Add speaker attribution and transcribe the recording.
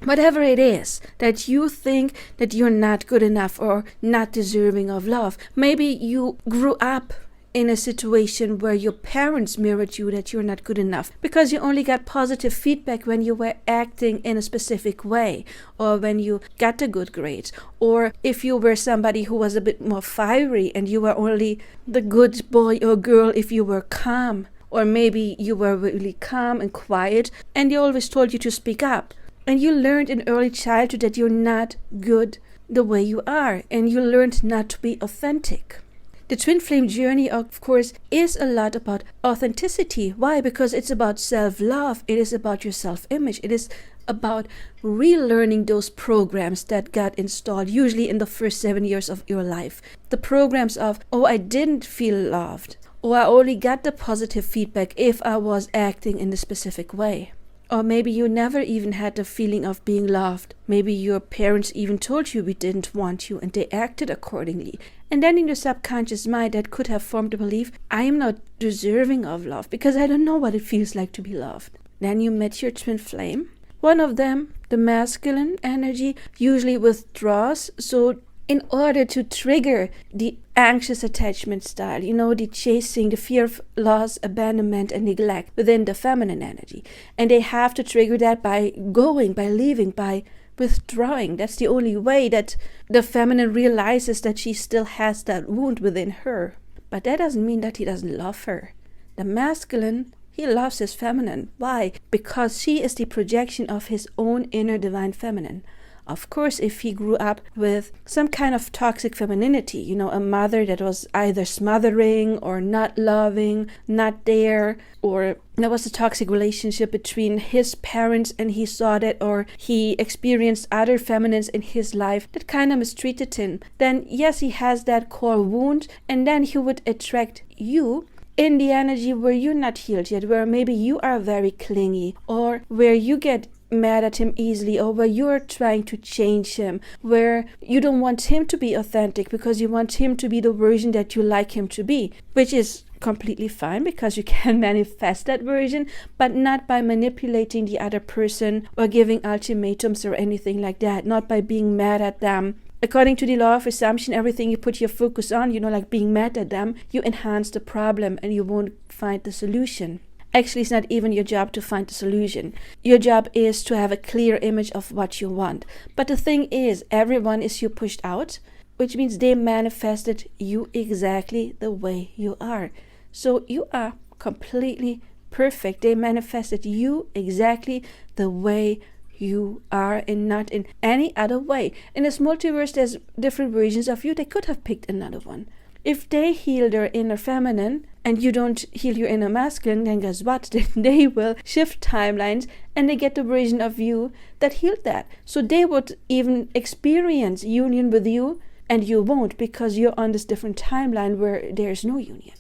Speaker 1: whatever it is that you think that you're not good enough or not deserving of love. Maybe you grew up in a situation where your parents mirrored you that you're not good enough because you only got positive feedback when you were acting in a specific way, or when you got the good grades, or if you were somebody who was a bit more fiery and you were only the good boy or girl if you were calm, or maybe you were really calm and quiet and they always told you to speak up, and you learned in early childhood that you're not good the way you are, and you learned not to be authentic. The twin flame journey, of course, is a lot about authenticity. Why? Because it's about self-love. It is about your self-image. It is about relearning those programs that got installed, usually in the first 7 years of your life. The programs of, oh, I didn't feel loved, or I only got the positive feedback if I was acting in a specific way. Or maybe you never even had the feeling of being loved. Maybe your parents even told you we didn't want you and they acted accordingly. And then in your subconscious mind that could have formed the belief, I am not deserving of love because I don't know what it feels like to be loved. Then you met your twin flame. One of them, the masculine energy, usually withdraws. So in order to trigger the anxious attachment style, the chasing, the fear of loss, abandonment, and neglect within the feminine energy. And they have to trigger that by going, by leaving, by withdrawing. That's the only way that the feminine realizes that she still has that wound within her. But that doesn't mean that he doesn't love her. The masculine, he loves his feminine. Why? Because she is the projection of his own inner divine feminine. Of course, if he grew up with some kind of toxic femininity, a mother that was either smothering or not loving, not there, or there was a toxic relationship between his parents and he saw that, or he experienced other feminines in his life that kind of mistreated him, then yes, he has that core wound, and then he would attract you in the energy where you're not healed yet, where maybe you are very clingy, or where you get mad at him easily, or where you're trying to change him, where you don't want him to be authentic because you want him to be the version that you like him to be, which is completely fine because you can manifest that version, but not by manipulating the other person or giving ultimatums or anything like that, not by being mad at them. According to the law of assumption, everything you put your focus on, like being mad at them, you enhance the problem and you won't find the solution. Actually, it's not even your job to find the solution. Your job is to have a clear image of what you want. But the thing is, everyone is you pushed out, which means they manifested you exactly the way you are. So you are completely perfect. They manifested you exactly the way you are and not in any other way. In this multiverse, there's different versions of you. They could have picked another one. If they heal their inner feminine and you don't heal your inner masculine, then guess what? Then they will shift timelines and they get the version of you that healed that. So they would even experience union with you and you won't, because you're on this different timeline where there's no union.